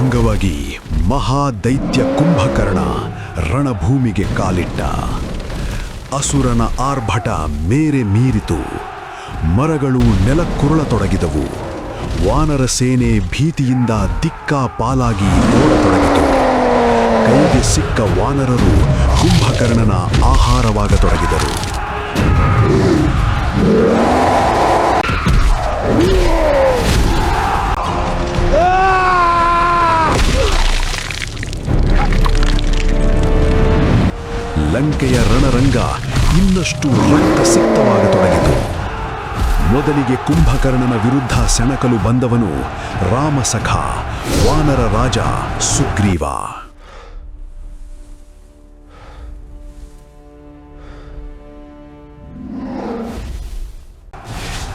ಅಂಗವಾಗಿ ಮಹಾದೈತ್ಯ ಕುಂಭಕರ್ಣ ರಣಭೂಮಿಗೆ ಕಾಲಿಟ್ಟ. ಅಸುರನ ಆರ್ಭಟ ಮೇರೆ ಮೀರಿತು. ಮರಗಳು ನೆಲಕ್ಕುರುಳತೊಡಗಿದವು. ವಾನರ ಸೇನೆ ಭೀತಿಯಿಂದ ದಿಕ್ಕಾಪಾಲಾಗಿ ಓಡತೊಡಗಿತು. ಕೈಗೆ ಸಿಕ್ಕ ವಾನರರು ಕುಂಭಕರ್ಣನ ಆಹಾರವಾಗತೊಡಗಿದರು. ಲಂಕೆಯ ರಣರಂಗ ಇನ್ನಷ್ಟು ರಕ್ತಸಿಕ್ತವಾಗತೊಡಗಿತು. ಮೊದಲಿಗೆ ಕುಂಭಕರ್ಣನ ವಿರುದ್ಧ ಸೆಣಕಲು ಬಂದವನು ರಾಮಸಖ, ವಾನರ ರಾಜ ಸುಗ್ರೀವ.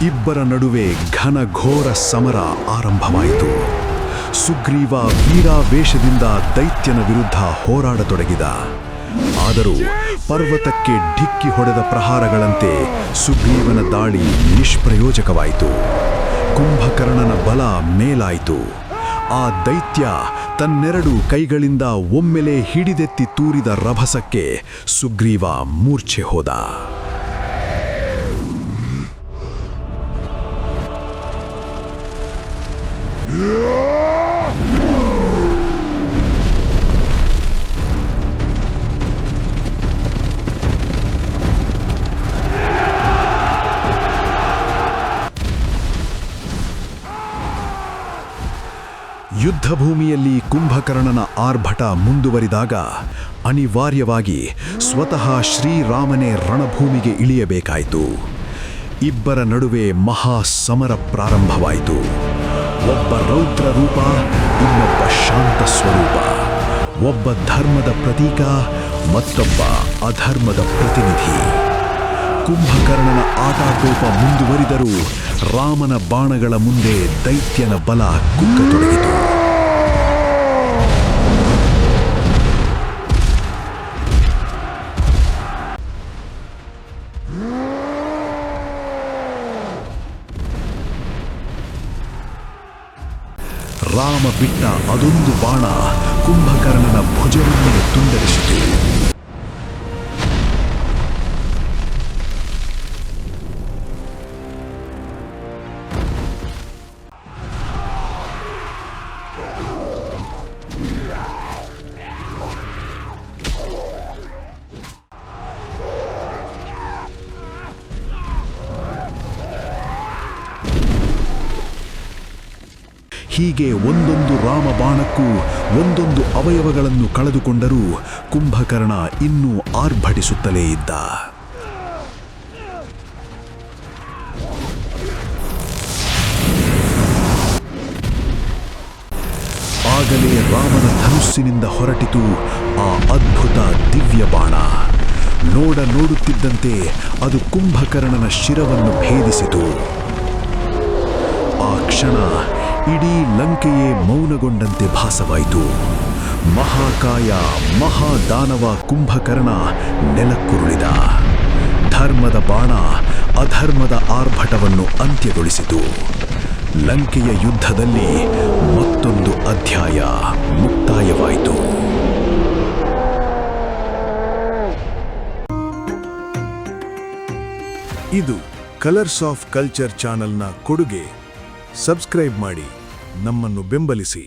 ಇಬ್ಬರ ನಡುವೆ ಘನಘೋರ ಸಮರ ಆರಂಭವಾಯಿತು. ಸುಗ್ರೀವ ವೀರಾವೇಶದಿಂದ ದೈತ್ಯನ ವಿರುದ್ಧ ಹೋರಾಡತೊಡಗಿದ. ಆದರೂ ಪರ್ವತಕ್ಕೆ ಡಿಕ್ಕಿ ಹೊಡೆದ ಪ್ರಹಾರಗಳಂತೆ ಸುಗ್ರೀವನ ದಾಳಿ ನಿಷ್ಪ್ರಯೋಜಕವಾಯಿತು. ಕುಂಭಕರ್ಣನ ಬಲ ಮೇಲಾಯಿತು. ಆ ದೈತ್ಯ ತನ್ನೆರಡು ಕೈಗಳಿಂದ ಒಮ್ಮೆಲೆ ಹಿಡಿದೆತ್ತಿ ತೂರಿದ ರಭಸಕ್ಕೆ ಸುಗ್ರೀವ ಮೂರ್ಛೆ ಹೋದ. ಯುದ್ಧಭೂಮಿಯಲ್ಲಿ ಕುಂಭಕರ್ಣನ ಆರ್ಭಟ ಮುಂದುವರಿದಾಗ ಅನಿವಾರ್ಯವಾಗಿ ಸ್ವತಃ ಶ್ರೀರಾಮನೇ ರಣಭೂಮಿಗೆ ಇಳಿಯಬೇಕಾಯಿತು. ಇಬ್ಬರ ನಡುವೆ ಮಹಾಸಮರ ಪ್ರಾರಂಭವಾಯಿತು. ಒಬ್ಬ ರೌದ್ರ ರೂಪ, ಇನ್ನೊಬ್ಬ ಶಾಂತ ಸ್ವರೂಪ. ಒಬ್ಬ ಧರ್ಮದ ಪ್ರತೀಕ, ಮತ್ತೊಬ್ಬ ಅಧರ್ಮದ ಪ್ರತಿನಿಧಿ. ಕುಂಭಕರ್ಣನ ಆಟಾಟೋಪ ಮುಂದುವರಿದರೂ ರಾಮನ ಬಾಣಗಳ ಮುಂದೆ ದೈತ್ಯನ ಬಲ ಕುಗ್ಗತೊಡಗಿತು. ರಾಮ ಬಿಟ್ಟ ಅದೊಂದು ಬಾಣ ಕುಂಭಕರ್ಣನ ಭುಜವನ್ನೇ ತುಂಡರಿಸಿತು. ಹೀಗೆ ಒಂದೊಂದು ರಾಮಬಾಣಕ್ಕೂ ಒಂದೊಂದು ಅವಯವಗಳನ್ನು ಕಳೆದುಕೊಂಡರೂ ಕುಂಭಕರ್ಣ ಇನ್ನೂ ಆರ್ಭಟಿಸುತ್ತಲೇ ಇದ್ದ. ಆಗಲೇ ರಾಮನ ಧನುಸ್ಸಿನಿಂದ ಹೊರಟಿತು ಆ ಅದ್ಭುತ ದಿವ್ಯ ಬಾಣ. ನೋಡುತ್ತಿದ್ದಂತೆ ಅದು ಕುಂಭಕರ್ಣನ ಶಿರವನ್ನು ಭೇದಿಸಿತು. ಆ ಕ್ಷಣ ಇಡೀ ಲಂಕೆಯೇ ಮೌನಗೊಂಡಂತೆ ಭಾಸವಾಯಿತು. ಮಹಾಕಾಯ ಮಹಾದಾನವ ಕುಂಭಕರ್ಣ ನೆಲಕ್ಕುರುಳಿದ. ಧರ್ಮದ ಬಾಣ ಅಧರ್ಮದ ಆರ್ಭಟವನ್ನು ಅಂತ್ಯಗೊಳಿಸಿತು. ಲಂಕೆಯ ಯುದ್ಧದಲ್ಲಿ ಮತ್ತೊಂದು ಅಧ್ಯಾಯ ಮುಕ್ತಾಯವಾಯಿತು. ಇದು ಕಲರ್ಸ್ ಆಫ್ ಕಲ್ಚರ್ ಚಾನೆಲ್ನ ಕೊಡುಗೆ. ಸಬ್ಸ್ಕ್ರೈಬ್ ಮಾಡಿ, ನಮ್ಮನ್ನು ಬೆಂಬಲಿಸಿ.